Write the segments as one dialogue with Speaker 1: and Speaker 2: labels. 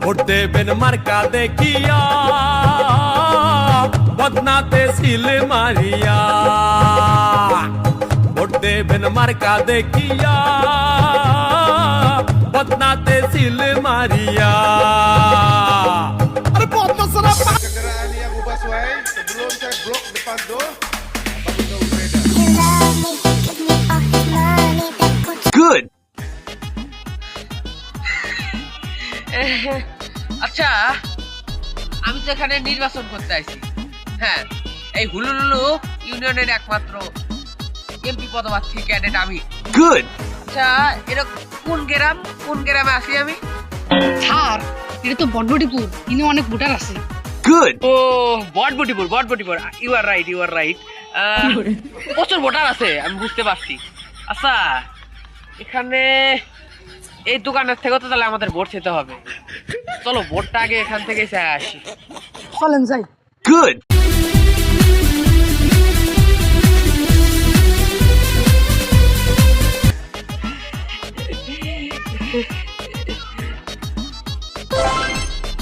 Speaker 1: Vote দেবেন মার্কা দেখিয়া, বদনাতে সিল মারিয়া। ভোট দেবেন মার্কা দেখিয়া, বদনাতে seal maria.
Speaker 2: Ada foto serap.
Speaker 3: Kenderaan yang busway sebelum saya blok depan tu, baru tahu beda.
Speaker 1: Good.
Speaker 4: আচ্ছা, আমি তো এখানে নির্বাচন করতে আসছি। হ্যাঁ, এই হুলুলুলু ইউনিয়নের একমাত্র এমপি পদপ্রার্থী ক্যাডেট আমি।
Speaker 1: Good.
Speaker 4: আচ্ছা, এটা কোন গ্রামে আছি আমি?
Speaker 5: স্যার, এটা তো বটবটিপুর, ইনি অনেক ভোটার আছে।
Speaker 1: Good.
Speaker 4: ও বটবটিপুর, ইউ আর রাইট। প্রচুর ভোটার আছে, আমি বুঝতে পারছি। আচ্ছা, এখানে এই দোকানের থেকে তো তাহলে আমাদের ভোট খেতে হবে। চলো ভোটটা আগে এখান থেকে চাই আসি।
Speaker 5: চলেন যাই।
Speaker 1: Good.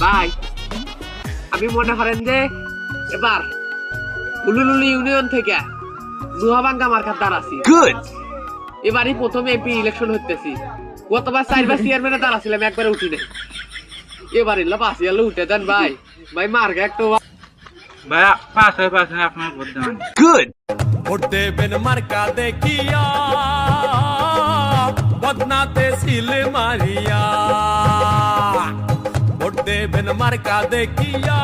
Speaker 4: ভাই, আমি মনে করেন যে এবার হুলুলুলু ইউনিয়ন থেকে নুহাবাঙ্গা মার্কার দ্বার আছি।
Speaker 1: Good.
Speaker 4: এবারই প্রথম এমপি ইলেকশন হইতেছি। গতবার 4বার চেয়ারম্যানে দ্বার ছিলাম, একবারে উঠি নাই। এবার এলাম পাশে এলো উঠে দেন ভাই। ভাই মার্কা একটু
Speaker 6: ভাইয়া পাশে আপনার ভোট দেবেন।
Speaker 1: Good. ভোট দেবেন মার্কা দেখিয়া, বদনাতে সিল মারিয়া। ভোট দেবেন মার্কা দেখিয়া।